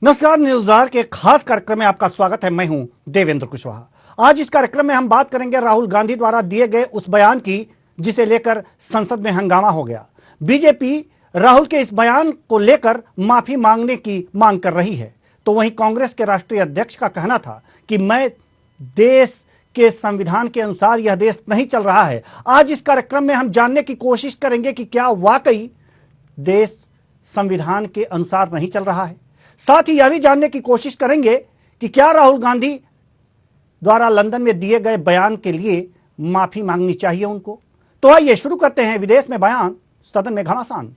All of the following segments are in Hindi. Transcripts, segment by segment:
नमस्कार, न्यूज़ के खास कार्यक्रम में आपका स्वागत है। मैं हूं देवेंद्र कुशवाहा। आज इस कार्यक्रम में हम बात करेंगे राहुल गांधी द्वारा दिए गए उस बयान की जिसे लेकर संसद में हंगामा हो गया। बीजेपी राहुल के इस बयान को लेकर माफी मांगने की मांग कर रही है, तो वहीं कांग्रेस के राष्ट्रीय अध्यक्ष का कहना था कि मैं देश के संविधान के अनुसार यह देश नहीं चल रहा है। आज इस कार्यक्रम में हम जानने की कोशिश करेंगे कि क्या वाकई देश संविधान के अनुसार नहीं चल रहा है। साथ ही यह भी जानने की कोशिश करेंगे कि क्या राहुल गांधी द्वारा लंदन में दिए गए बयान के लिए माफी मांगनी चाहिए उनको। तो आइए शुरू करते हैं विदेश में बयान, सदन में घमासान।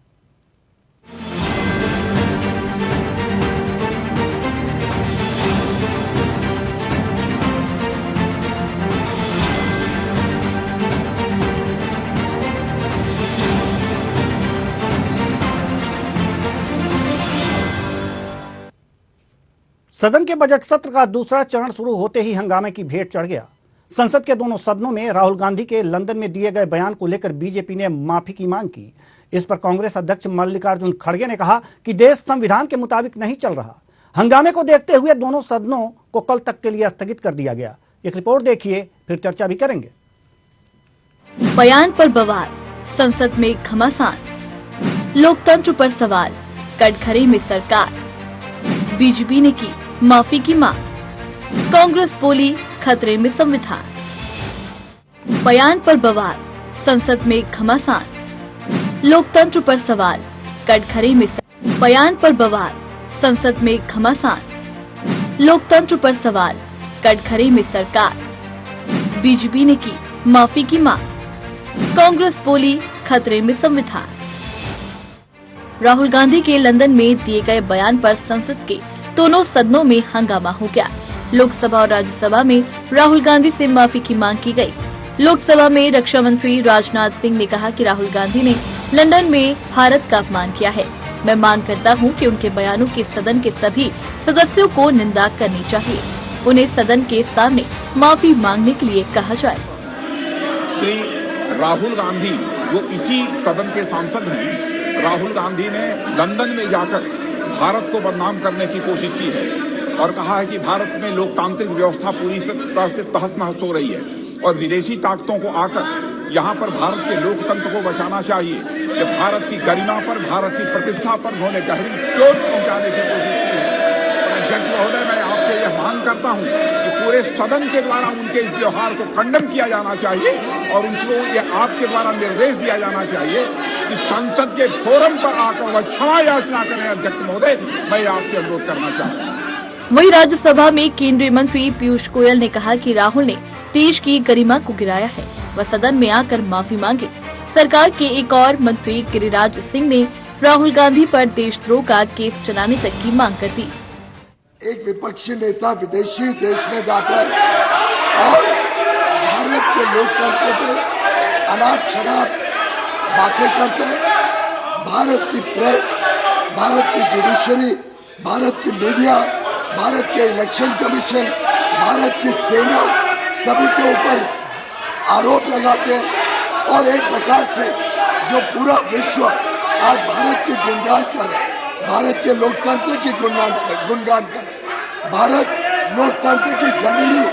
सदन के बजट सत्र का दूसरा चरण शुरू होते ही हंगामे की भेंट चढ़ गया। संसद के दोनों सदनों में राहुल गांधी के लंदन में दिए गए बयान को लेकर बीजेपी ने माफी की मांग की। इस पर कांग्रेस अध्यक्ष मल्लिकार्जुन खड़गे ने कहा कि देश संविधान के मुताबिक नहीं चल रहा। हंगामे को देखते हुए दोनों सदनों को कल तक के लिए स्थगित कर दिया गया। एक रिपोर्ट देखिए, फिर चर्चा भी करेंगे। बयान पर बवाल, संसद में घमासान, लोकतंत्र पर सवाल, कटघरे में सरकार। बीजेपी ने की माफी की मांग, कांग्रेस बोली खतरे में संविधान। बयान पर बवाल, संसद में घमासान, लोकतंत्र पर सवाल, कटघरे में बयान पर बवाल, संसद में घमासान, लोकतंत्र पर सवाल, कटघरे में सरकार। बीजेपी ने की माफी की मांग, कांग्रेस बोली खतरे में संविधान। राहुल गांधी के लंदन में दिए गए बयान पर संसद के दोनों सदनों में हंगामा हो गया। लोकसभा और राज्यसभा में राहुल गांधी से माफी की मांग की गई। लोकसभा में रक्षा मंत्री राजनाथ सिंह ने कहा कि राहुल गांधी ने लंदन में भारत का अपमान किया है। मैं मांग करता हूं कि उनके बयानों की सदन के सभी सदस्यों को निंदा करनी चाहिए। उन्हें सदन के सामने माफी मांगने के लिए कहा जाए। श्री राहुल गांधी जो इसी सदन के सांसद हैं, राहुल गांधी ने लंदन में जाकर भारत को बदनाम करने की कोशिश की है और कहा है कि भारत में लोकतांत्रिक व्यवस्था पूरी तरह से तहस-नहस हो रही है और विदेशी ताकतों को आकर यहाँ पर भारत के लोकतंत्र को बचाना चाहिए। कि भारत की गरिमा पर, भारत की प्रतिष्ठा पर उन्होंने गहरी चोट पहुंचाने की कोशिश की है। अध्यक्ष महोदय, मैं आपसे यह मांग करता हूँ कि पूरे सदन के द्वारा उनके इस व्यवहार को खंडन किया जाना चाहिए और उनको ये आपके द्वारा निर्देश दिया जाना चाहिए कि संसद के फोरम पर आकर वह क्षमा याचना करें। अध्यक्ष महोदय, मैं आपसे अनुरोध करना चाहता हूँ। वहीं राज्यसभा में केंद्रीय मंत्री पीयूष गोयल ने कहा कि राहुल ने देश की गरिमा को गिराया है। वह सदन में आकर माफी मांगे। सरकार के एक और मंत्री गिरिराज सिंह ने राहुल गांधी पर देशद्रोह का केस चलाने तक की मांग कर दी। एक विपक्षी नेता विदेशी देश में जाकर और भारत के लोकतंत्र पे अनाप शराब बातें करते हैं। भारत की प्रेस, भारत की जुडिशरी, भारत की मीडिया, भारत के इलेक्शन कमीशन, भारत की सेना सभी के ऊपर आरोप लगाते हैं और एक प्रकार से जो पूरा विश्व आज भारत की गुणगान कर रहा है, भारत के लोकतंत्र की गुणगान कर रहा है। भारत लोकतंत्र की जननी,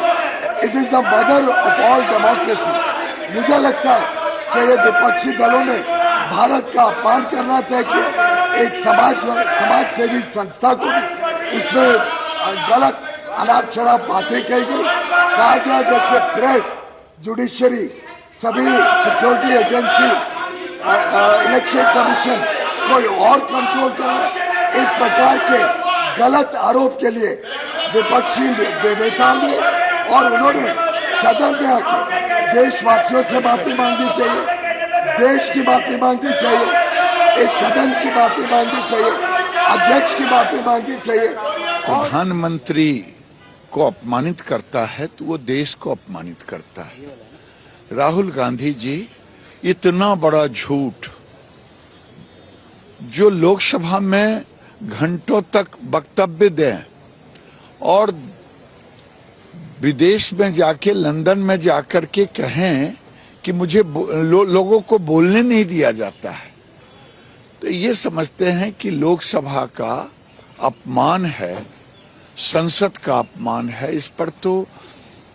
it is the mother of all democracy. मुझे लगता है कि ये विपक्षी दलों ने भारत का अपमान करना तय किया। एक समाज सेवी संस्था को भी उसमें गलत अनाप शराब बातें कही गई। कहा गया जैसे प्रेस, जुडिशरी, सभी सिक्योरिटी एजेंसीज, इलेक्शन कमीशन कोई और कंट्रोल कर रहा है। इस प्रकार के गलत आरोप के लिए विपक्षी नेताओं ने और उन्होंने सदन में आकर देशवासियों से माफी मांगनी चाहिए, देश की माफी मांगनी चाहिए, इस सदन की माफी मांगनी चाहिए, अध्यक्ष की माफी मांगनी चाहिए। प्रधानमंत्री को अपमानित करता है तो वो देश को अपमानित करता है। राहुल गांधी जी इतना बड़ा झूठ जो लोकसभा में घंटों तक वक्तव्य दें और विदेश में जाके लंदन में जाकर के कहें कि मुझे लोगों को बोलने नहीं दिया जाता है, तो ये समझते हैं कि लोकसभा का अपमान है, संसद का अपमान है। इस पर तो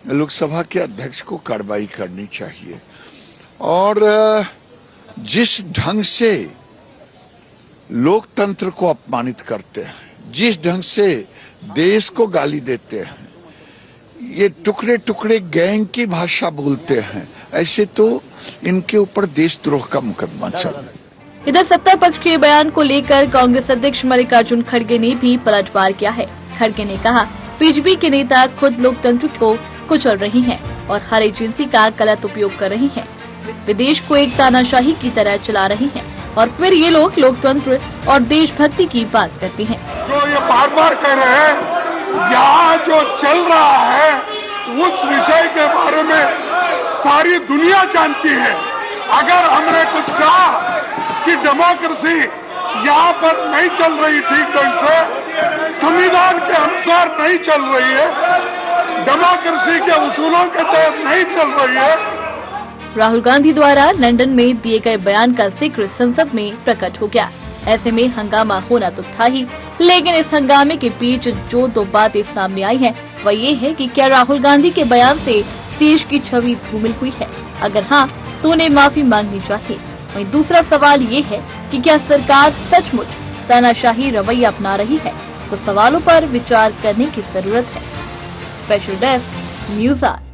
लोकसभा के अध्यक्ष को कार्रवाई करनी चाहिए। और जिस ढंग से लोकतंत्र को अपमानित करते हैं, जिस ढंग से देश को गाली देते हैं, ये टुकड़े टुकड़े गैंग की भाषा बोलते हैं, ऐसे तो इनके ऊपर देशद्रोह का मुकदमा चल रहा है। इधर सत्ता पक्ष के बयान को लेकर कांग्रेस अध्यक्ष मल्लिकार्जुन खड़गे ने भी पलटवार किया है। खड़गे ने कहा, बीजेपी के नेता खुद लोकतंत्र को कुचल रही हैं और हर एजेंसी का गलत उपयोग कर रही हैं। वे देश को एक तानाशाही की तरह चला रही हैं और फिर ये लोग लोकतंत्र और देशभक्ति की बात करती हैं। जो ये बार बार कह रहे हैं, यहाँ जो चल रहा है उस विषय के बारे में सारी दुनिया जानती है। अगर हमने कुछ कहा कि डेमोक्रेसी यहाँ पर नहीं चल रही ठीक ढंग से, संविधान के अनुसार नहीं चल रही है, डेमोक्रेसी के उसूलों के तहत नहीं चल रही है। राहुल गांधी द्वारा लंदन में दिए गए बयान का जिक्र संसद में प्रकट हो गया। ऐसे में हंगामा होना तो था ही, लेकिन इस हंगामे के बीच जो दो बातें सामने आई हैं, वह ये है कि क्या राहुल गांधी के बयान से देश की छवि धूमिल हुई है? अगर हाँ, तो उन्हें माफी मांगनी चाहिए। वहीं दूसरा सवाल ये है कि क्या सरकार सचमुच तानाशाही रवैया अपना रही है? तो सवालों पर विचार करने की जरूरत है। स्पेशल डेस्क न्यूज़ आज।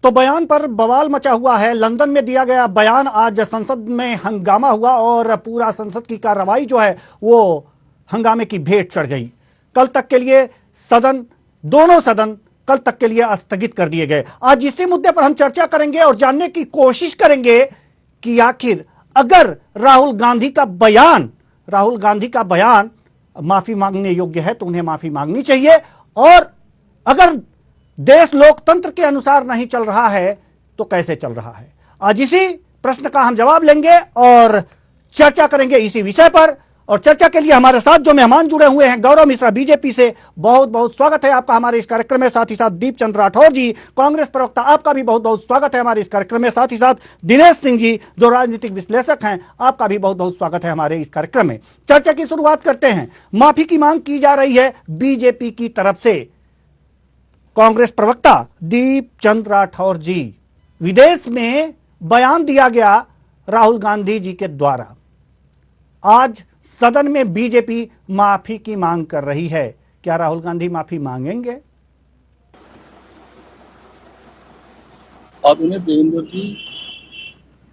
तो बयान पर बवाल मचा हुआ है। लंदन में दिया गया बयान, आज संसद में हंगामा हुआ और पूरा संसद की कार्रवाई जो है वो हंगामे की भेंट चढ़ गई। कल तक के लिए दोनों सदन कल तक के लिए स्थगित कर दिए गए। आज इसी मुद्दे पर हम चर्चा करेंगे और जानने की कोशिश करेंगे कि आखिर अगर राहुल गांधी का बयान माफी मांगने योग्य है तो उन्हें माफी मांगनी चाहिए, और अगर देश लोकतंत्र के अनुसार नहीं चल रहा है तो कैसे चल रहा है। आज इसी प्रश्न का हम जवाब लेंगे और चर्चा करेंगे इसी विषय पर। और चर्चा के लिए हमारे साथ जो मेहमान जुड़े हुए हैं, गौरव मिश्रा बीजेपी से, बहुत बहुत स्वागत है आपका हमारे इस कार्यक्रम में। साथ ही साथ दीपचंद राठौर जी कांग्रेस प्रवक्ता, आपका भी बहुत बहुत स्वागत है हमारे इस कार्यक्रम में। साथ ही साथ दिनेश सिंह जी जो राजनीतिक विश्लेषक हैं, आपका भी बहुत बहुत स्वागत है हमारे इस कार्यक्रम में। चर्चा की शुरुआत करते हैं। माफी की मांग की जा रही है बीजेपी की तरफ से। कांग्रेस प्रवक्ता दीपचंद राठौर जी, विदेश में बयान दिया गया राहुल गांधी जी के द्वारा, आज सदन में बीजेपी माफी की मांग कर रही है। क्या राहुल गांधी माफी मांगेंगे? आदरणीय देवेंद्र जी,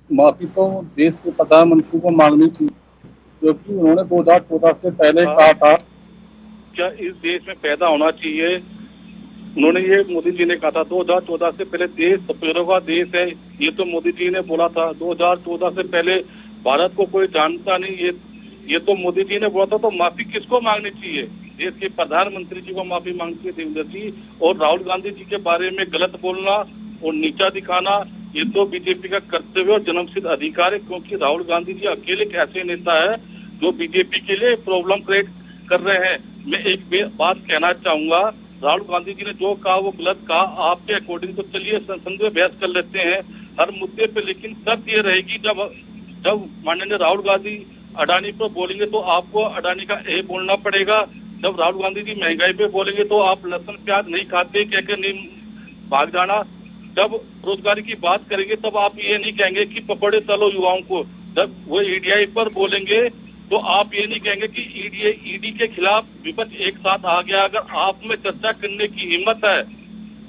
माफी तो देश के प्रधानमंत्री को मांगनी थी, क्योंकि उन्होंने 2014 से पहले कहा था क्या इस देश में पैदा होना चाहिए। उन्होंने ये मोदी जी ने कहा था 2014 से पहले देश सपेरों का देश है, ये तो मोदी जी ने बोला था। 2014 से पहले भारत को कोई जानता नहीं, ये तो मोदी जी ने बोला था। तो माफी किसको मांगनी चाहिए? देश के प्रधानमंत्री जी को माफी मांगनी चाहिए देवेंद्र जी। और राहुल गांधी जी के बारे में गलत बोलना और नीचा दिखाना, ये तो बीजेपी का कर्तव्य और जन्मसिद्ध अधिकार है, क्योंकि राहुल गांधी जी अकेले एक ऐसे नेता है जो बीजेपी के लिए प्रॉब्लम क्रिएट कर रहे हैं। मैं एक बात कहना चाहूंगा, राहुल गांधी जी ने जो कहा वो गलत कहा। आपके अकॉर्डिंग तो चलिए संसद में बहस कर लेते हैं हर मुद्दे पे, लेकिन शर्त ये रहेगी जब माननीय राहुल गांधी अडानी पर बोलेंगे तो आपको अडानी का ए बोलना पड़ेगा। जब राहुल गांधी जी महंगाई पे बोलेंगे तो आप लहसुन प्याज नहीं खाते कहकर नहीं भाग जाना। जब रोजगारी की बात करेंगे तब आप ये नहीं कहेंगे कि पकड़े चलो युवाओं को। जब वो ईडीआई पर बोलेंगे तो आप ये नहीं कहेंगे कि ईडी के खिलाफ विपक्ष एक साथ आ गया। अगर आप में चर्चा करने की हिम्मत है,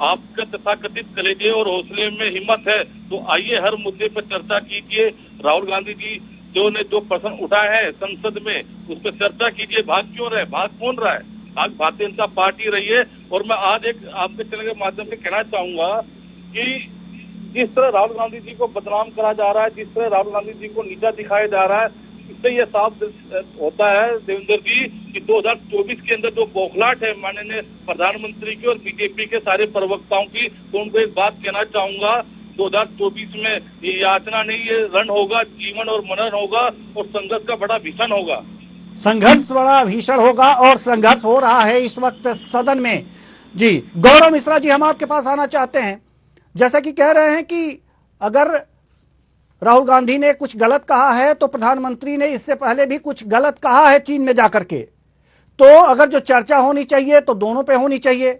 आपका तथाकथित कलेजे और हौसले में हिम्मत है, तो आइए हर मुद्दे पर चर्चा कीजिए। राहुल गांधी जी जो प्रश्न उठाए हैं संसद में उस पर चर्चा कीजिए। भाग क्यों रहे? भाग कौन रहा है? भाग भारतीय जनता पार्टी रही है। और मैं आज एक आपके चैनल के माध्यम से कहना चाहूंगा कि जिस तरह राहुल गांधी जी को बदनाम करा जा रहा है, जिस तरह राहुल गांधी जी को नीचा दिखाया जा रहा है, इससे यह साफ होता है देवेंद्र जी कि 2024 के अंदर जो बौखलाहट है माननीय प्रधानमंत्री की और बीजेपी के सारे प्रवक्ताओं की, तो उनको एक बात कहना चाहूंगा, 2024 में ये याचना नहीं, ये रण होगा, जीवन और मनन होगा और संघर्ष का बड़ा भीषण होगा। संघर्ष बड़ा भीषण होगा और संघर्ष हो रहा है इस वक्त सदन में। जी गौरव मिश्रा जी, हम आपके पास आना चाहते हैं। जैसा कि कह रहे हैं कि अगर राहुल गांधी ने कुछ गलत कहा है तो प्रधानमंत्री ने इससे पहले भी कुछ गलत कहा है चीन में जाकर के। तो अगर जो चर्चा होनी चाहिए तो दोनों पे होनी चाहिए।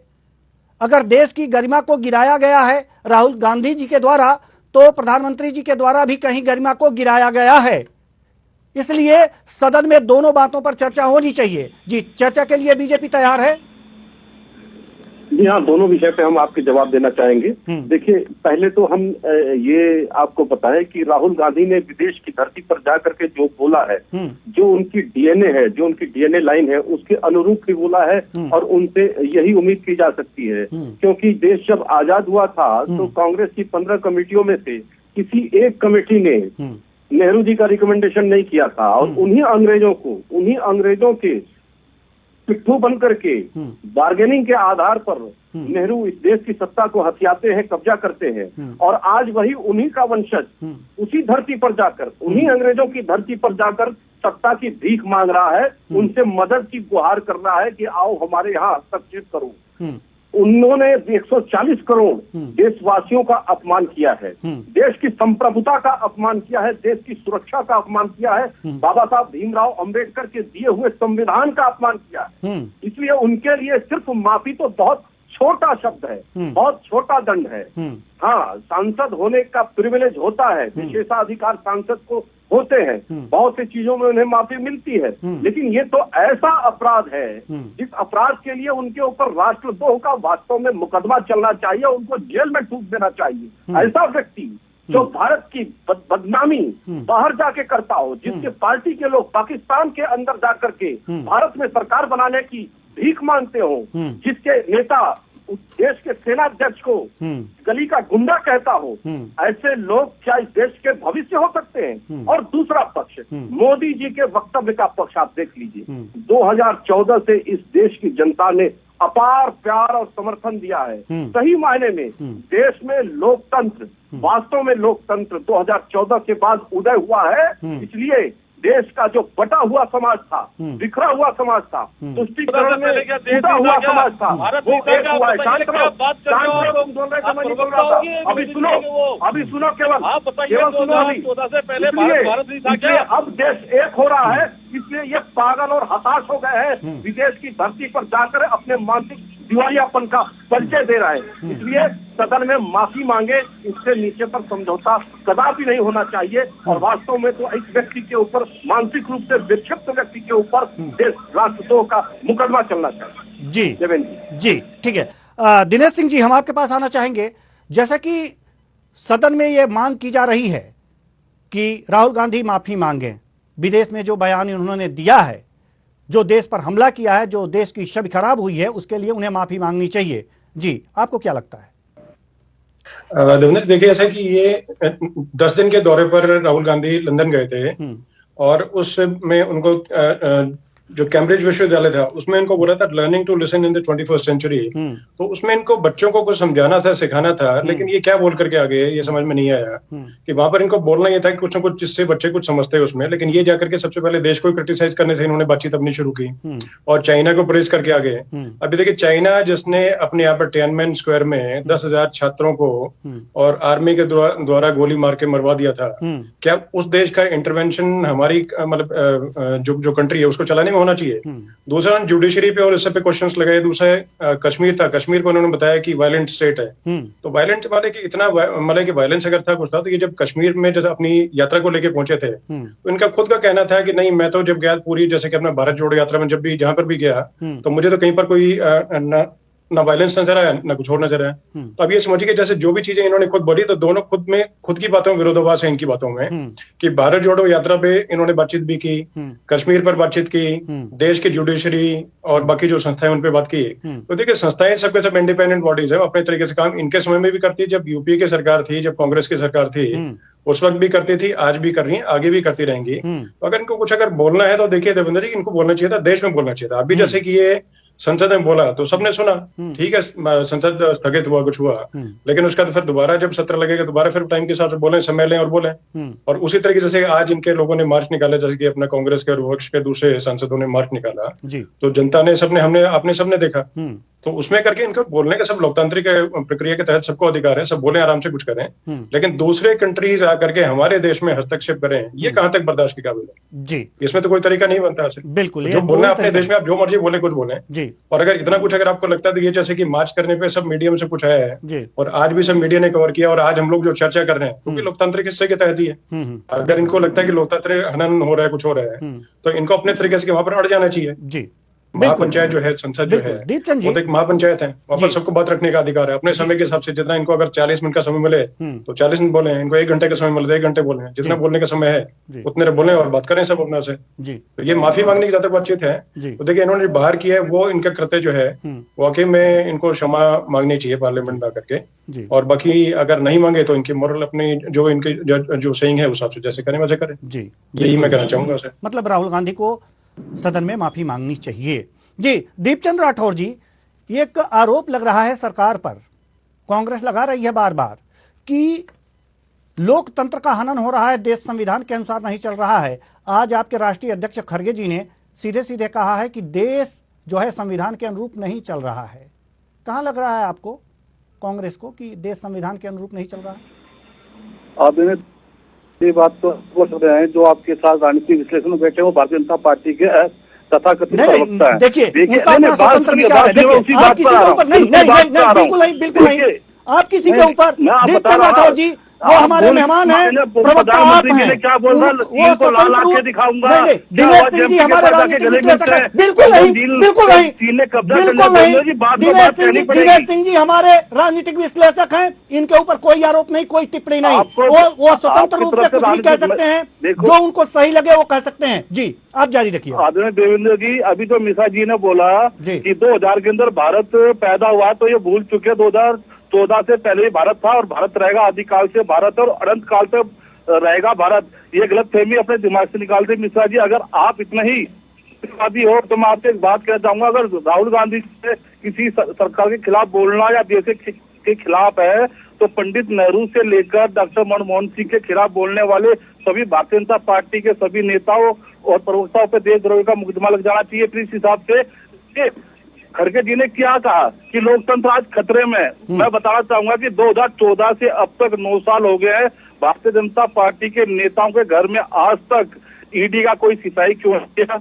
अगर देश की गरिमा को गिराया गया है राहुल गांधी जी के द्वारा, तो प्रधानमंत्री जी के द्वारा भी कहीं गरिमा को गिराया गया है। इसलिए सदन में दोनों बातों पर चर्चा होनी चाहिए। जी, चर्चा के लिए बीजेपी तैयार है? जी हाँ, दोनों विषय पे हम आपके जवाब देना चाहेंगे। देखिए, पहले तो हम ये आपको पता है कि राहुल गांधी ने विदेश की धरती पर जाकर के जो बोला है, जो उनकी डीएनए है, जो उनकी डीएनए लाइन है, उसके अनुरूप ही बोला है और उनसे यही उम्मीद की जा सकती है। क्योंकि देश जब आजाद हुआ था तो कांग्रेस की 15 कमेटियों में से किसी एक कमेटी ने नेहरू जी का रिकमेंडेशन नहीं किया था और उन्हीं अंग्रेजों के पिट्ठू बन करके बार्गेनिंग के आधार पर नेहरू इस देश की सत्ता को हथियाते हैं, कब्जा करते हैं। और आज वही उन्हीं का वंशज उसी धरती पर जाकर, उन्हीं अंग्रेजों की धरती पर जाकर सत्ता की भीख मांग रहा है, उनसे मदद की गुहार कर रहा है कि आओ हमारे यहाँ हस्तक्षेप करो। उन्होंने 140 करोड़ देशवासियों का अपमान किया है, देश की संप्रभुता का अपमान किया है, देश की सुरक्षा का अपमान किया है, बाबा साहब भीमराव अंबेडकर के दिए हुए संविधान का अपमान किया है। इसलिए उनके लिए सिर्फ माफी तो बहुत छोटा शब्द है, बहुत छोटा दंड है। हाँ, सांसद होने का प्रिविलेज होता है, विशेषाधिकार सांसद को होते हैं, बहुत सी चीजों में उन्हें माफी मिलती है, लेकिन ये तो ऐसा अपराध है जिस अपराध के लिए उनके ऊपर राष्ट्रद्रोह का वास्तव में मुकदमा चलना चाहिए, उनको जेल में ठूक देना चाहिए। ऐसा व्यक्ति जो भारत की बदनामी बाहर जाके करता हो, जिसके पार्टी के लोग पाकिस्तान के अंदर जाकर के भारत में सरकार बनाने की भीख मांगते हो, जिसके नेता उस देश के सेनाध्यक्ष को गली का गुंडा कहता हो, ऐसे लोग क्या इस देश के भविष्य हो सकते हैं? और दूसरा पक्ष, मोदी जी के वक्तव्य का पक्ष आप देख लीजिए। 2014 से इस देश की जनता ने अपार प्यार और समर्थन दिया है। सही मायने में देश में लोकतंत्र, वास्तव में लोकतंत्र 2014 के बाद उदय हुआ है। इसलिए देश का जो बटा हुआ समाज था, बिखरा हुआ समाज था, तुष्टीकरण में टूटा हुआ समाज था, वो एक हुआ है। शांत रहो, तुम बोल रहे थे, मैं नहीं बोल रहा था। अभी सुनो केवल सुनो अभी। इसलिए अब देश एक हो रहा है, इसलिए ये पागल और हताश हो गए हैं, विदेश की धरती पर जाकर अपने मानसिक दिवालियापन का परिचय दे रहा है। इसलिए सदन में माफी मांगे, इससे नीचे पर समझौता कदापि नहीं होना चाहिए। और वास्तव में तो इस व्यक्ति के ऊपर, मानसिक रूप से विक्षिप्त व्यक्ति के ऊपर देश राष्ट्रद्रोह का मुकदमा चलना चाहिए। जी देवेंद्र जी, ठीक है। दिनेश सिंह जी, हम आपके पास आना चाहेंगे। जैसा कि सदन में ये मांग की जा रही है कि राहुल गांधी माफी मांगे, विदेश में जो बयान उन्होंने दिया है, जो देश पर हमला किया है, जो देश की छवि खराब हुई है, उसके लिए उन्हें माफी मांगनी चाहिए। जी, आपको क्या लगता है? देखिए, ऐसा कि ये 10 दिन के दौरे पर राहुल गांधी लंदन गए थे और उसमें उनको जो कैम्ब्रिज विश्वविद्यालय था उसमें इनको बोला था learning to listen in the 21st century. तो उसमें इनको बच्चों को कुछ समझाना था, सिखाना था, लेकिन ये क्या बोल करके आ गए ये समझ में नहीं आया। कि वहां पर इनको बोलना ये था कि कुछ ना कुछ जिससे बच्चे कुछ समझते हैं उसमें, लेकिन ये जाकर के सबसे पहले देश को क्रिटिसाइज करने से इन्होंने बातचीत अपनी शुरू की और चाइना को प्रेज करके आ गए। अभी देखिए, चाइना जिसने अपने यहाँ पर टियानमेन स्क्वायर में 10,000 छात्रों को और आर्मी के द्वारा गोली मार के मरवा दिया था, क्या उस देश का इंटरवेंशन हमारी मतलब जो कंट्री है उसको चलाने होना चाहिए? दूसरा, जुडिशरी पे और इससे पे क्वेश्चंस लगाए। दूसरा कश्मीर था, कश्मीर को उन्होंने बताया कि वायलेंट स्टेट है। तो वायलेंट वाले कि इतना मतलब कि वायलेंस अगर था कुछ था, तो ये जब कश्मीर में जैसे अपनी यात्रा को लेके पहुंचे थे तो इनका खुद का कहना था कि नहीं, मैं तो जब गया पूरी जैसे कि अपना भारत जोड़ो यात्रा में जब भी जहां पर भी गया तो मुझे तो कहीं पर कोई ना वायलेंस नजर आया ना कुछ और नजर आया। तो अब ये समझिए कि जैसे जो भी चीजें इन्होंने खुद बोली, तो दोनों खुद की बातों में विरोधाभास है इनकी बातों में। कि भारत जोड़ो यात्रा पे इन्होंने बातचीत भी की, कश्मीर पर बातचीत की, देश की जुडिशरी और बाकी जो संस्थाएं उन पे बात की। तो देखिए, संस्थाएं सबके सब इंडिपेंडेंट बॉडीज है, अपने तरीके से काम इनके समय में भी करती है, जब यूपीए की सरकार थी, जब कांग्रेस की सरकार थी उस वक्त भी करती थी, आज भी कर रही है, आगे भी करती रहेंगी। तो अगर इनको कुछ अगर बोलना है तो देखिए देवेंद्र जी, इनको बोलना चाहिए था, देश में बोलना चाहिए था। अभी जैसे कि ये संसद में बोला तो सबने सुना, ठीक है, संसद स्थगित हुआ, कुछ हुआ, लेकिन उसका तो फिर दोबारा जब सत्र लगेगा दोबारा फिर टाइम के हिसाब से बोले, समय लें और बोले। और उसी तरीके से आज इनके लोगों ने मार्च निकाला, जैसे कि अपना कांग्रेस के और विपक्ष के दूसरे सांसदों ने मार्च निकाला, तो जनता ने आपने सबने देखा। तो उसमें करके इनको बोलने का सब लोकतांत्रिक प्रक्रिया के तहत सबको अधिकार है, सब बोले आराम से कुछ करें, लेकिन दूसरे कंट्रीज आकर के हमारे देश में हस्तक्षेप करें, ये कहां तक बर्दाश्त के काबिल है? जी, इसमें तो कोई तरीका नहीं बनता है। बिल्कुल, जो बोलना अपने देश में आप जो मर्जी बोले, कुछ बोले जी। और अगर इतना कुछ अगर आपको लगता है तो ये जैसे कि मार्च करने पे सब मीडियम से कुछ आया है जी, और आज भी सब मीडिया ने कवर किया और आज हम लोग जो चर्चा कर रहे हैं तो लोकतांत्रिक हिस्से के तहत ही है। अगर इनको लगता है कि लोकतांत्रिक हनन हो रहा है, कुछ हो रहा है, तो इनको अपने तरीके से वहां पर अड़ जाना चाहिए। जी, महापंचायत जो है, संसद जो है, दीपचंद जी, वो तो एक महापंचायत है, वहां पर सबको बात रखने का अधिकार है अपने समय के हिसाब से। जितना इनको अगर 40 मिनट का समय मिले तो 40 मिनट बोले, इनको 1 घंटे का समय मिले तो 1 घंटे बोले, जितना बोलने का समय है उतने बोले और बात करें सब अपना से। तो ये माफी मांगने की ज्यादा बातचीत है। तो देखिए इन्होंने बाहर किया है वो इनका कृत्य जो है वाकई में इनको क्षमा मांगनी चाहिए पार्लियामेंट में आकर के, और बाकी अगर नहीं मांगे तो इनकी मोरल अपनी जो इनकी जो सही है उस हिसाब से जैसे करें वैसे करें। जी, यही मैं कहना चाहूंगा सर। मतलब राहुल गांधी को सदन में माफी मांगनी चाहिए। जी, दीपचंद राठौर जी, एक आरोप लग रहा है सरकार पर, कांग्रेस लगा रही है बार बार कि लोकतंत्र का हनन हो रहा है, देश संविधान के अनुसार नहीं चल रहा है। आज आपके राष्ट्रीय अध्यक्ष खड़गे जी ने सीधे सीधे कहा है कि देश जो है संविधान के अनुरूप नहीं चल रहा है। कहां लग रहा है आपको, कांग्रेस को, कि देश संविधान के अनुरूप नहीं चल रहा है? आप ये बात तो बोल रहे हैं, जो आपके साथ राजनीतिक विश्लेषण में बैठे वो भारतीय जनता पार्टी के तथाकथित प्रवक्ता है। देखिए उनका अपना स्वतंत्र विचार है। देखिए आप किसी के ऊपर नहीं, बिल्कुल नहीं, बिल्कुल नहीं, आप किसी के ऊपर, दीपचंद राठौर जी वो हमारे मेहमान हैं, प्रवक्ता आप हैं, वो स्वतंत्र रूप, दिनेश सिंह जी हमारे राजनीतिक विश्लेषक हैं। बिल्कुल नहीं, बिल्कुल नहीं, बिल्कुल नहीं, दिनेश सिंह जी हमारे राजनीतिक विश्लेषक हैं, इनके ऊपर कोई आरोप नहीं, कोई टिप्पणी नहीं, वो स्वतंत्र रूप से कुछ भी कह सकते हैं, जो उनको सही लगे वो कह सकते हैं। जी, आप जारी रखिए। आदरणीय देवेंद्र जी, अभी तो मिश्रा जी ने बोला कि 2000 के अंदर भारत पैदा हुआ, तो ये भूल चुके 2014 से पहले ही भारत था और भारत रहेगा, आदिकाल से भारत और अनंत काल तक रहेगा भारत। ये गलत फहमी अपने दिमाग से निकाल दे मिश्रा जी। अगर आप इतना ही वादी हो तो मैं आपसे एक बात कहना चाहूंगा, अगर राहुल गांधी से किसी सरकार के खिलाफ बोलना या देश के खिलाफ है तो पंडित नेहरू से लेकर डॉक्टर मनमोहन सिंह के खिलाफ बोलने वाले सभी भारतीय जनता पार्टी के सभी नेताओं और प्रवक्ताओं पर देशद्रोही का मुकदमा लग जाना चाहिए। फिर इस हिसाब से खड़गे जी ने क्या कहा कि लोकतंत्र आज खतरे में, मैं बताना चाहूंगा कि 2014 से अब तक 9 साल हो गए हैं, भारतीय जनता पार्टी के नेताओं के घर में आज तक ईडी का कोई सिपाही क्यों नहीं गया?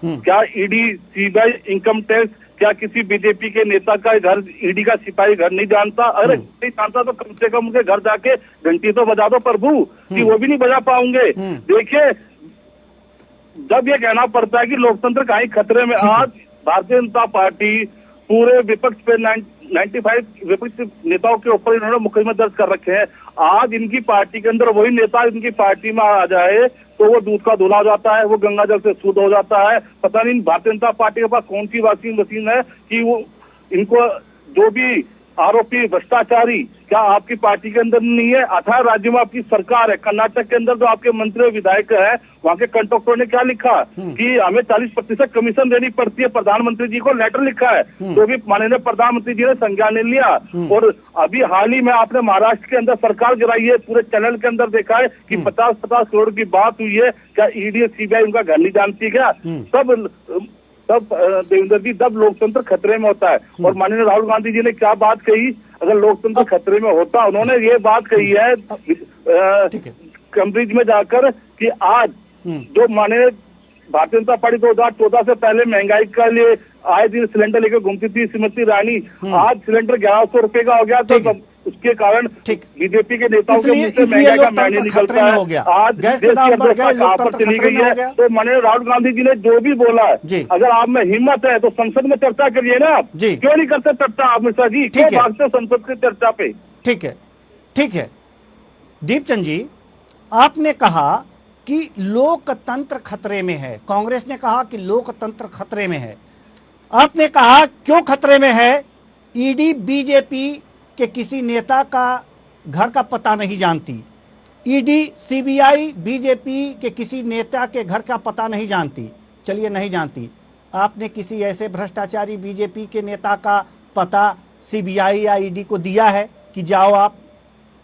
क्या ईडी, सीबीआई, इनकम टैक्स, क्या किसी बीजेपी के नेता का घर ईडी का सिपाही घर नहीं जानता? अरे नहीं जानता तो कम से कम उनके घर जाके घंटी तो बजा दो प्रभु, कि वो भी नहीं बजा पाओगे। देखिए, जब ये कहना पड़ता है कि लोकतंत्र कहीं खतरे में, आज भारतीय जनता पार्टी पूरे विपक्ष पे 95 विपक्ष नेताओं के ऊपर इन्होंने मुकदमे दर्ज कर रखे हैं। आज इनकी पार्टी के अंदर वही नेता इनकी पार्टी में आ जाए तो वो दूध का धुला हो जाता है, वो गंगा जल से शुद्ध हो जाता है। पता नहीं भारतीय जनता पार्टी के पास कौन सी वॉशिंग मशीन है कि वो इनको जो भी आरोपी भ्रष्टाचारी क्या आपकी पार्टी के अंदर नहीं है? 18 राज्यों में आपकी सरकार है, कर्नाटक के अंदर जो आपके मंत्री विधायक है वहाँ के कंट्रैक्टरों ने क्या लिखा कि हमें 40% कमीशन देनी पड़ती है, प्रधानमंत्री जी को लेटर लिखा है, तो भी माननीय प्रधानमंत्री जी ने संज्ञान नहीं लिया। और अभी हाल ही में आपने महाराष्ट्र के अंदर सरकार गिराई है, पूरे चैनल के अंदर देखा है कि 50-50 करोड़ की बात हुई है। क्या ईडी सीबीआई उनका घर नहीं जानती क्या? तब देवेंद्र जी, तब लोकतंत्र खतरे में होता है। और माननीय राहुल गांधी जी ने क्या बात कही, अगर लोकतंत्र खतरे में होता, उन्होंने ये बात कही है कैम्ब्रिज में जाकर कि आज जो माननीय भारतीय जनता पार्टी 2014 से पहले महंगाई के लिए आए दिन सिलेंडर लेकर घूमती थी श्रीमती रानी, आज सिलेंडर 1100 रुपए का हो गया, तो उसके कारण बीजेपी के नेताओं के मुंह से महंगाई का मैंने निकलता है। आज देश की अर्थव्यवस्था कहां पर चली गई है? तो माननीय राहुल गांधी जी ने जो भी बोला है, अगर आप में हिम्मत है तो संसद में चर्चा करिए ना। आप क्यों नहीं करते चर्चा आप मिश्रा जी, क्यों भागते संसद की चर्चा पे? ठीक है, ठीक है। दीपचंद जी, आपने कहा कि लोकतंत्र खतरे में है, कांग्रेस ने कहा कि लोकतंत्र खतरे में है। आपने कहा क्यों खतरे में है? ईडी बीजेपी के किसी नेता का घर का पता नहीं जानती, ईडी सीबीआई बीजेपी के किसी नेता के घर का पता नहीं जानती। चलिए नहीं जानती, आपने किसी ऐसे भ्रष्टाचारी बीजेपी के नेता का पता सीबीआई या ईडी को दिया है कि जाओ आप,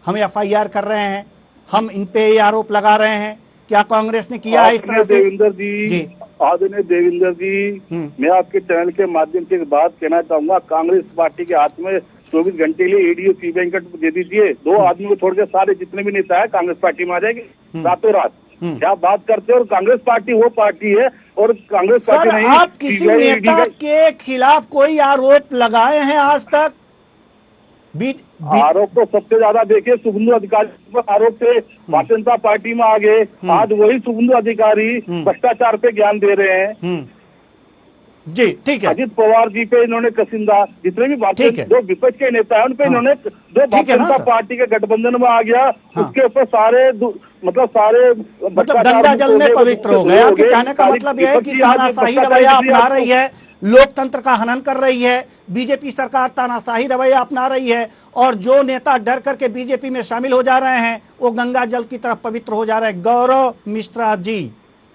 हम एफआईआर कर रहे हैं, हम इन पे आरोप लगा रहे हैं? क्या कांग्रेस ने किया है इस तरह से? देवेंद्र जी, आदरणीय देवेंद्र जी, मैं आपके चैनल के माध्यम से एक बात कहना चाहूंगा। कांग्रेस पार्टी के हाथ में 24 घंटे के लिए ईडी और सीबीआई का दे दीजिए, 2 आदमी को छोड़ के सारे जितने भी नेता है कांग्रेस पार्टी में आ जाएंगे रातों रात। क्या बात करते हैं। और कांग्रेस पार्टी वो पार्टी है और कांग्रेस पार्टी नहीं। आप किसी नेता के खिलाफ कोई आरोप लगाए हैं आज तक? आरोप तो सबसे ज्यादा देखिए शुभेंदु अधिकारी पर आरोप थे, भारतीय जनता पार्टी में आ गए। आज वही शुभेंदु अधिकारी भ्रष्टाचार पे ज्ञान दे रहे हैं। जी ठीक है। अजित पवार जी पे इन्होंने कसिंदा, जितने भी भारतीय जो विपक्ष के नेता है उन पे इन्होंने, जो भारतीय जनता पार्टी के गठबंधन में आ गया उसके ऊपर सारे मतलब गंगा जल में पवित्र हो गया। आपके कहने का मतलब यह है कि तानाशाही रवैया अपना रही है, लोकतंत्र का हनन कर रही है, बीजेपी सरकार तानाशाही रवैया अपना रही है और जो नेता डर करके बीजेपी में शामिल हो जा रहे हैं वो गंगा जल की तरफ पवित्र हो जा रहे हैं। गौरव मिश्रा जी,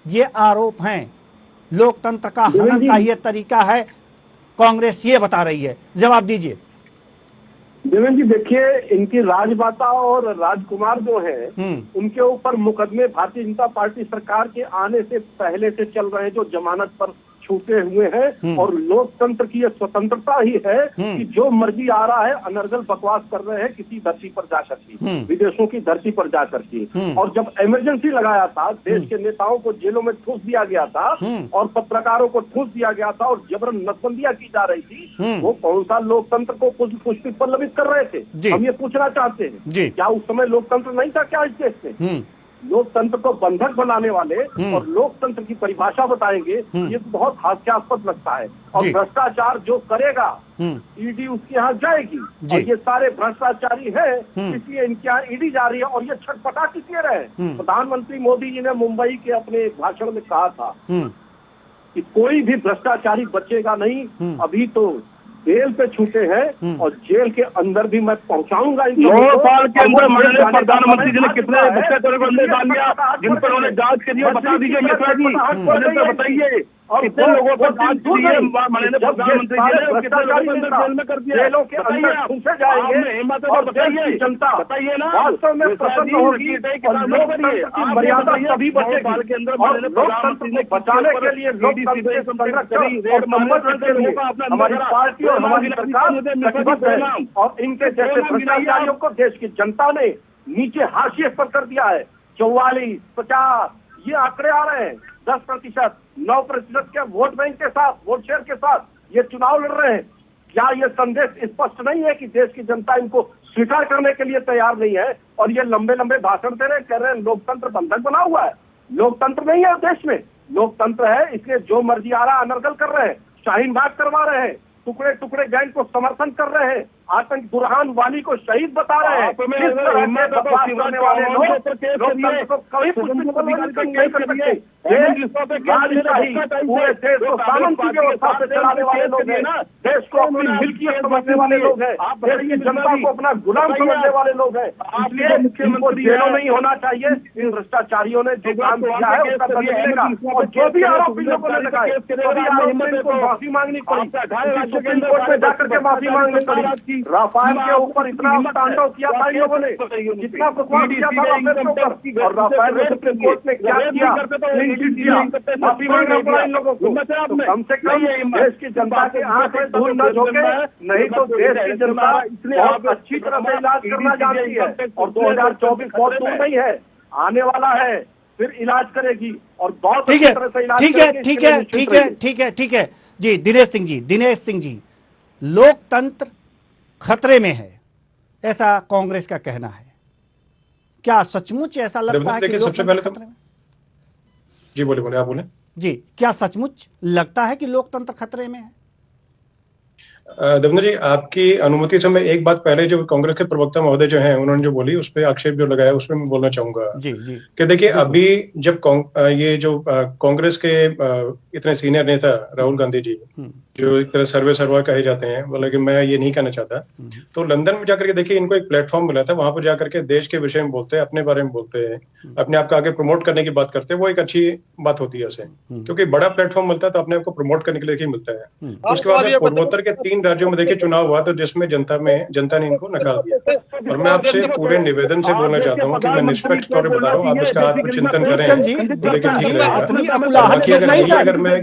ये आरोप हैं, लोकतंत्र का हनन का ये तरीका है, कांग्रेस ये बता रही है, जवाब दीजिए। देवेंद्र जी देखिए, इनकी राजमाता और राजकुमार जो है उनके ऊपर मुकदमे भारतीय जनता पार्टी सरकार के आने से पहले से चल रहे हैं, जो जमानत पर छूटे हुए हैं। और लोकतंत्र की यह स्वतंत्रता ही है कि जो मर्जी आ रहा है अनर्गल बकवास कर रहे हैं किसी धरती पर जा करके, विदेशों की धरती पर जा करके। और जब इमरजेंसी लगाया था, देश के नेताओं को जेलों में ठूस दिया गया था और पत्रकारों को ठूस दिया गया था और जबरन नसबंदियां की जा रही थी, वो कौन सा लोकतंत्र को पुष्पित पल्लवित कर रहे थे? हम ये पूछना चाहते हैं, क्या उस समय लोकतंत्र नहीं था क्या इस देश में? लोकतंत्र को बंधक बनाने वाले और लोकतंत्र की परिभाषा बताएंगे, ये तो बहुत हास्यास्पद लगता है। और भ्रष्टाचार जो करेगा ईडी उसके यहाँ जाएगी और ये सारे भ्रष्टाचारी हैं, इसलिए इनके यहाँ ईडी जा रही है। और ये छटपटा किसलिए रहे? प्रधानमंत्री मोदी जी ने मुंबई के अपने भाषण में कहा था कि कोई भी भ्रष्टाचारी बचेगा नहीं। अभी तो जेल पे छूटे हैं और जेल के अंदर भी मैं पहुंचाऊंगा। 9 साल के अंदर माननीय प्रधानमंत्री जी ने कितने भ्रष्टाचारियों को अंदर डाल दिया, जिन पर उन्होंने जांच के लिए बता दीजिए मिश्रा जी, बताइए और कितने लोगों पर जांच की है माननीय प्रधानमंत्री जी ने, कितने लोगों को अंदर जेल में कर दिया, जेलों के अंदर घुसे जाएंगे। हिम्मत और बताइए, जनता बताइए ना वास्तव में प्रसन्न होगी और लोकतंत्र की मर्यादा तभी बचेगी। और लोकतंत्र को बचाने के लिए लोकतंत्र के संरक्षण और संवर्धन के लिए हमारी पार्टी और हमारी सरकार प्रतिबद्ध है। और इनके जैसे भ्रष्टाचारियों को देश की जनता ने नीचे हाशिए पर कर दिया है। 44, 50 ये आंकड़े आ रहे हैं, 10%, 9% के वोट बैंक के साथ, वोट शेयर के साथ ये चुनाव लड़ रहे हैं। क्या ये संदेश स्पष्ट नहीं है कि देश की जनता इनको स्वीकार करने के लिए तैयार नहीं है? और ये लंबे लंबे भाषण दे रहे हैं, कह रहे हैं लोकतंत्र बंधक बना हुआ है। लोकतंत्र नहीं है देश में, लोकतंत्र है इसलिए जो मर्जी आ रहा अनर्गल कर रहे हैं, शाहीन बाग करवा रहे हैं, टुकड़े टुकड़े गैंग को समर्थन कर रहे हैं, आतंक बुरहान वाली को शहीद बता रहे हैं। पूरे देश को कानून की व्यवस्था से चलाने वाले लोग हैं, देश को अपनी मिल्कियत समझने वाले लोग हैं, देश की जनता को अपना गुलाम समझने वाले लोग हैं। इसलिए मुख्यमंत्री जेलों नहीं होना चाहिए। इन भ्रष्टाचारियों ने जो काम किया है उसका दंड मिलेगा। और जो भी आरोप इन लोगों ने लगाए, सभी आरोप में इनको माफी मांगनी पड़ी, सुप्रीम कोर्ट में जाकर के माफी मांगनी पड़ी। राफेल के ऊपर इतना तांडव किया था इन लोगों ने, जितना बकवास किया था राफेल के ऊपर, और राफेल में सुप्रीम कोर्ट ने क्या किया, माफी मांगना पड़ा इन लोगों को। तो कम से कम देश की जनता के आंख में धूल न झोंके, नहीं तो देश की जनता बहुत अच्छी तरह से इलाज करना जानती है। और 2024 बहुत दूर नहीं है, आने वाला है, फिर इलाज करेगी और बहुत अच्छी तरह से इलाज करेगी। ठीक है जी। दिनेश सिंह जी, लोकतंत्र खतरे में है, ऐसा कांग्रेस का कहना है। क्या सचमुच ऐसा लगता है कि सबसे पहले खतरे में? जी बोले आप बोले जी, क्या सचमुच लगता है कि लोकतंत्र खतरे में है? देवेंद्र जी, आपकी अनुमति से मैं एक बात पहले जो कांग्रेस के प्रवक्ता महोदय जो हैं उन्होंने जो बोली उस पर आक्षेप जो लगाया उसमें मैं बोलना चाहूंगा जी कि देखिए अभी जब ये जो कांग्रेस के इतने सीनियर नेता राहुल गांधी जी जो एक तरह सर्वे कहे जाते हैं, मतलब कि मैं ये नहीं कहना चाहता। तो लंदन में जाकर के देखिए, इनको एक प्लेटफॉर्म मिला था, वहां पर जाकर के देश के विषय में बोलते हैं, अपने बारे में बोलते हैं, अपने आप को आगे प्रमोट करने की बात करते हैं। वो एक अच्छी बात होती है उसे, क्योंकि बड़ा प्लेटफॉर्म मिलता है तो अपने आप को प्रमोट करने के लिए मिलता है। उसके बाद पूर्वोत्तर के 3 राज्यों में देखिए चुनाव हुआ, तो जिसमें जनता ने इनको नकार दिया। और मैं आपसे पूरे निवेदन से बोलना चाहता हूँ कि मैं निष्पक्ष तौर पर बता रहा हूँ, आप इसका आत्मचिंतन करें, अगर मैं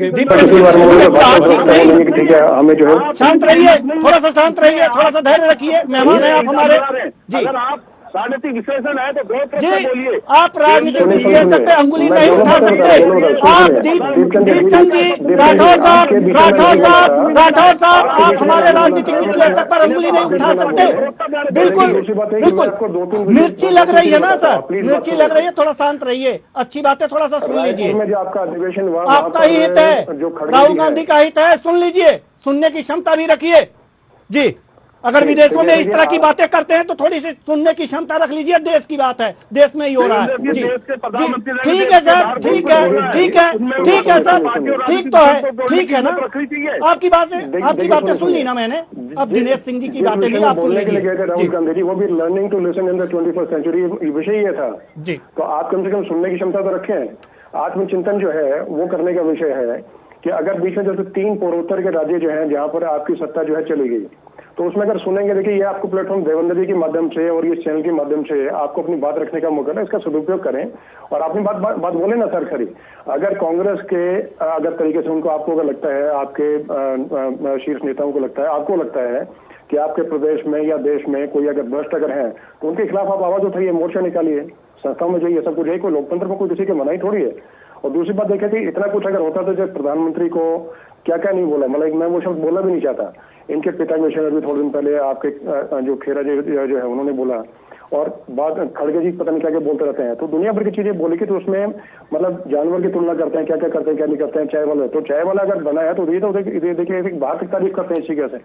ठीक है, हमें जो है शांत रहिए, थोड़ा सा शांत रहिए, थोड़ा सा धैर्य रखिए। मेहमान है आप हमारे जी। अगर आप राजनीतिक विश्लेषण है तो बहुत जी, बोलिए। आप राजनीतिक विश्लेषक पे अंगुली नहीं उठा सकते। आप दीपचंद जी, राठौर साहब, आप हमारे राजनीतिक विश्लेषक पर अंगुली नहीं उठा सकते। बिल्कुल मिर्ची लग रही है ना सर, मिर्ची लग रही है, थोड़ा शांत रहिए। अच्छी बात है, थोड़ा सा सुन लीजिए। आपका अधिवेशन हुआ, आपका ही हित है, राहुल गांधी का हित है, सुन लीजिए, सुनने की क्षमता भी रखिए जी। अगर विदेशों में इस तरह की बातें करते हैं तो थोड़ी सी सुनने की क्षमता रख लीजिए। देश की बात है, देश में ही हो रहा है जी। जी ठीक है सर, ठीक है सर, ठीक तो है, ठीक है ना। आपकी बातें सुन ली ना मैंने। अब दिनेश सिंह जी की बातें भी आप सुन लीजिए। राहुल गांधी जी, वो भी learning to listen in the 21st century विषय ये था जी। तो आप कम से कम सुनने की क्षमता तो रखें। आत्मचिंतन जो है वो करने का विषय है कि अगर बीच में जैसे 3 पूर्वोत्तर के राज्य जो हैं जहां पर आपकी सत्ता जो है चली गई, तो उसमें अगर सुनेंगे, देखिए ये आपको प्लेटफॉर्म देवेंद्र जी के माध्यम से और इस चैनल के माध्यम से आपको अपनी बात रखने का मौका है, इसका सदुपयोग करें और अपनी बात बोले ना सर खरी। अगर कांग्रेस के अगर तरीके से उनको आपको अगर लगता है, आपके शीर्ष नेताओं को लगता है, आपको लगता है कि आपके प्रदेश में या देश में कोई अगर भ्रष्ट अगर है तो उनके खिलाफ आप आवाज उठाइए, मोर्चा निकालिए, संस्थाओं में जाइए, सब कुछ है। कोई लोकतंत्र में कोई किसी की मनाही थोड़ी है। और दूसरी बात देखें कि इतना कुछ अगर होता तो जब प्रधानमंत्री को क्या क्या नहीं बोला, मतलब मैं वो शब्द बोलना भी नहीं चाहता। इनके पिता के विषय में भी थोड़े दिन पहले आपके जो खेरा जी जो है उन्होंने बोला, और बाद खड़गे जी पता नहीं क्या क्या बोलते रहते हैं। तो दुनिया भर की चीजें बोली कि तो उसमें मतलब जानवर की तुलना करते हैं, क्या क्या करते हैं क्या नहीं करते हैं। चाय वाला, तो चाय वाला अगर बना है तो देखिए बाहर की तारीफ करते हैं इसी कैसे।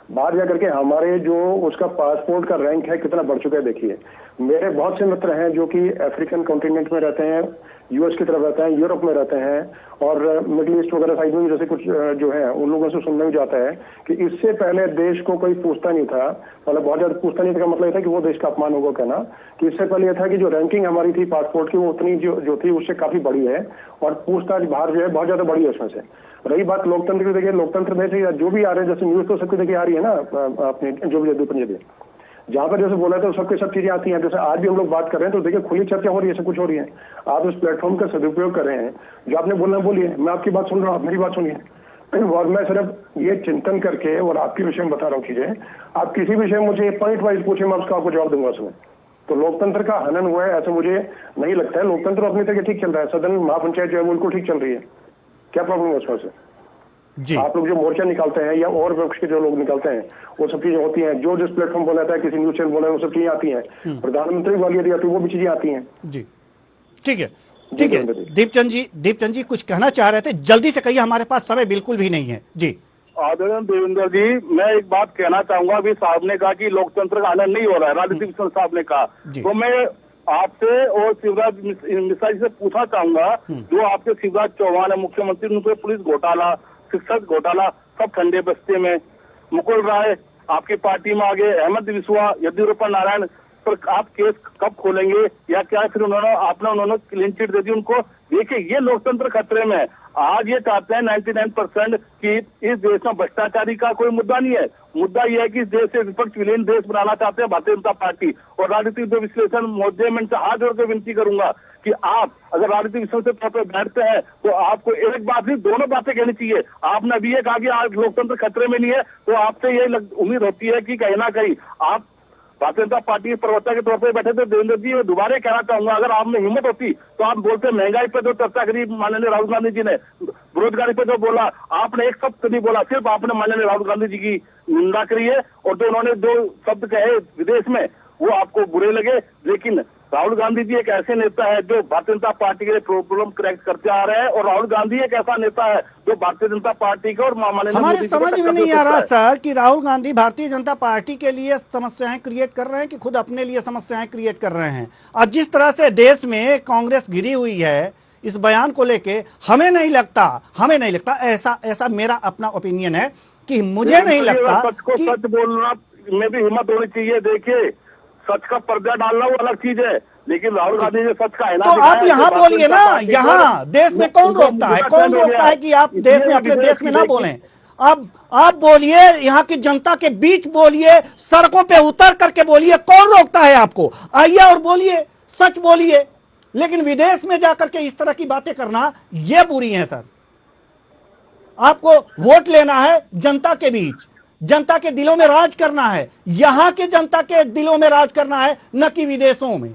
बाहर जाकर के हमारे जो उसका पासपोर्ट का रैंक है कितना बढ़ चुका है। देखिए मेरे बहुत से मित्र हैं जो कि अफ्रीकन कॉन्टिनेंट में रहते हैं, यूएस की तरफ रहते हैं, यूरोप में रहते हैं और मिडिल ईस्ट वगैरह साइड में जैसे कुछ जो है उन लोगों से सुनने में जाता है कि इससे पहले देश को कोई पूछता नहीं था, मतलब बहुत ज्यादा पूछता नहीं था का मतलब ये था कि वो देश का अपमान होगा कहना, कि इससे पहले यह था कि जो रैंकिंग हमारी थी पासपोर्ट की वो उतनी जो थी उससे काफी बड़ी है और पूछताछ बाहर जो है बहुत ज्यादा बड़ी है उसमें से। रही बात लोकतंत्र की, देखिए लोकतंत्र में से जो भी आ रहे हैं जैसे न्यूज तो सबकी देखिए आ रही है ना अपने जो भी पंजाबी जहां पर जैसे बोला था सबके सब चीजें आती हैं। जैसे आज भी हम लोग बात कर रहे हैं तो देखिए खुली चर्चा हो रही है, सब कुछ हो रही है। आप इस प्लेटफॉर्म का सदुपयोग कर रहे हैं, जो आपने बोलना बोलिए, मैं आपकी बात सुन रहा हूँ, आप मेरी बात सुनिए। और मैं सिर्फ ये चिंतन करके और आपके विषय में बता रहा हूँ चीजें। आप किसी विषय में मुझे पॉइंट वाइज पूछे, मैं उसका आपको जवाब दूंगा उसमें। तो लोकतंत्र का हनन हुआ है ऐसा मुझे नहीं लगता है। लोकतंत्र अपनी तरह ठीक चल रहा है, सदन महापंचायत जो है बिल्कुल ठीक चल रही है। क्या प्रॉब्लम है उसमें से? जी। आप लोग जो मोर्चा निकालते हैं या और विपक्ष के जो लोग निकालते हैं वो सब चीजें होती हैं। जो जिस प्लेटफॉर्म बोला था, किसी न्यूज चैनल बोला है, वो सब चीजें आती हैं। प्रधानमंत्री वाली यदि आती है वो भी चीजें आती हैं। जी ठीक है, ठीक है। दीपचंद जी कुछ कहना चाह रहे थे, जल्दी से कहिए, हमारे पास समय बिल्कुल भी नहीं है जी। आदरणीय देवेंद्र जी, मैं एक बात कहना चाहूंगा। अभी साहब ने कहा कि लोकतंत्र का आनंद नहीं हो रहा है, राजनीतिक साहब ने कहा, तो मैं आपसे और शिवराज मिश्रा जी से पूछना चाहूंगा, जो आपके शिवराज चौहान है मुख्यमंत्री, उनके पुलिस घोटाला, शिक्षक घोटाला सब ठंडे बस्ते में, मुकुल राय आपकी पार्टी में आगे, अहमद विश्वा, येदियुरप्पा नारायण पर आप केस कब खोलेंगे या क्या? फिर उन्होंने क्लीन चिट दे दी उनको। देखिए ये लोकतंत्र खतरे में है। आज ये चाहते हैं 99% कि इस देश में भ्रष्टाचारी का कोई मुद्दा नहीं है। मुद्दा यह है कि इस देश से विपक्ष विलीन देश बनाना चाहते हैं भारतीय जनता पार्टी और राजनीतिक जो विश्लेषण महोदय, मैं इनसे हाथ जोड़ के विनती करूंगा कि आप अगर राजनीतिक विश्लेषण पर बैठते हैं तो आपको एक बात नहीं दोनों बातें कहनी चाहिए। आपने अभी ये कहा कि आज लोकतंत्र खतरे में नहीं है, तो आपसे ये उम्मीद होती है कि कहीं ना कहीं आप भारतीय जनता पार्टी के प्रवक्ता के तौर पर बैठे थे। देवेंद्र जी, मैं दोबारा कहना चाहूंगा, अगर आप में हिम्मत होती तो आप बोलते महंगाई पे जो चर्चा करी माननीय राहुल गांधी जी ने, बेरोजगारी पे जो बोला, आपने एक शब्द नहीं बोला, सिर्फ आपने माननीय राहुल गांधी जी की निंदा करी है और जो उन्होंने जो शब्द कहे विदेश में वो आपको बुरे लगे। लेकिन राहुल गांधी जी एक ऐसे नेता है जो भारतीय जनता पार्टी के लिए प्रॉब्लम करेक्ट करते आ रहे हैं और राहुल गांधी एक ऐसा नेता है जो भारतीय जनता पार्टी का और हमारे समझ में नहीं आ रहा सर कि राहुल गांधी भारतीय जनता पार्टी के लिए समस्याएं क्रिएट कर रहे हैं कि खुद अपने लिए समस्याएं क्रिएट कर रहे हैं। अब जिस तरह से देश में कांग्रेस घिरी हुई है, इस बयान को लेके हमें नहीं लगता ऐसा मेरा अपना ओपिनियन है कि मुझे नहीं लगता सच को कि सच बोलना में भी हिम्मत होनी चाहिए। देखिए, सच का पर्दा डालना वो अलग चीज है, लेकिन राहुल गांधी ने सच का तो आप यहाँ बोलिए ना, यहाँ देश में कौन रोकता है कि आप देश में अपने देश में ना बोलें। अब आप बोलिए, यहाँ की जनता के बीच बोलिए, सड़कों पे उतर करके बोलिए, कौन रोकता है आपको? आइए और बोलिए, सच बोलिए। लेकिन विदेश में जाकर के इस तरह की बातें करना ये बुरी है सर। आपको वोट लेना है जनता के बीच, जनता के दिलों में राज करना है, यहां के जनता के दिलों में राज करना है, न कि विदेशों में।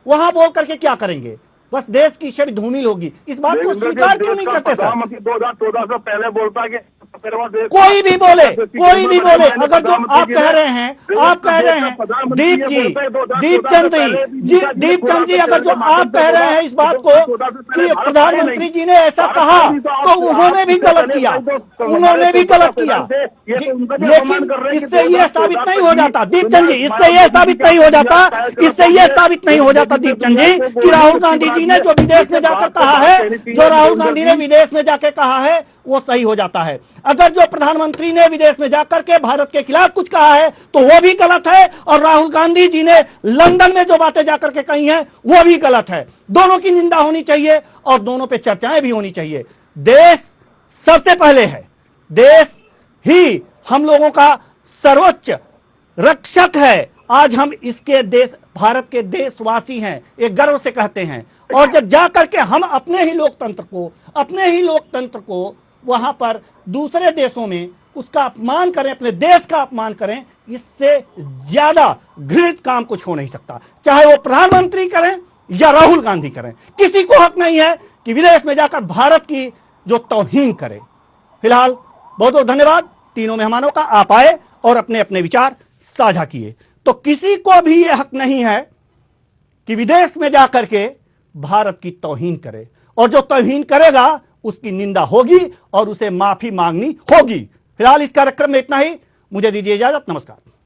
वहां बोल करके क्या करेंगे? बस देश की छवि धूमिल होगी। इस बात को स्वीकार क्यों नहीं करते सर? 2014 से पहले बोलता कि कोई भी बोले, अगर जो आप कह रहे हैं दीप चंद जी, अगर जो आप कह रहे हैं इस बात को कि प्रधानमंत्री जी ने ऐसा कहा, तो उन्होंने भी गलत किया, लेकिन इससे ये साबित नहीं हो जाता दीप चंद जी, इससे ये साबित नहीं हो जाता दीप चंद जी कि राहुल गांधी जी ने जो विदेश में जाकर कहा है, जो राहुल गांधी ने विदेश में जाकर कहा है वो सही हो जाता है। अगर जो प्रधानमंत्री ने विदेश में जाकर के भारत के खिलाफ कुछ कहा है तो वो भी गलत है, और राहुल गांधी जी ने लंदन में जो बातें जाकर के कही हैं वो भी गलत है। दोनों की निंदा होनी चाहिए और दोनों पे चर्चाएं भी होनी चाहिए। देश सबसे पहले है, देश ही हम लोगों का सर्वोच्च रक्षक है। आज हम इसके देश, भारत के देशवासी हैं, एक गर्व से कहते हैं। और जब जाकर के हम अपने ही लोकतंत्र को वहां पर दूसरे देशों में उसका अपमान करें, अपने देश का अपमान करें, इससे ज्यादा घृणित काम कुछ हो नहीं सकता। चाहे वो प्रधानमंत्री करें या राहुल गांधी करें, किसी को हक नहीं है कि विदेश में जाकर भारत की जो तौहीन करे। फिलहाल बहुत बहुत धन्यवाद तीनों मेहमानों का, आप आए और अपने अपने विचार साझा किए। तो किसी को भी यह हक नहीं है कि विदेश में जाकर के भारत की तौहीन करे, और जो तौहीन करेगा उसकी निंदा होगी और उसे माफी मांगनी होगी। फिलहाल इस कार्यक्रम में इतना ही, मुझे दीजिए इजाजत, नमस्कार।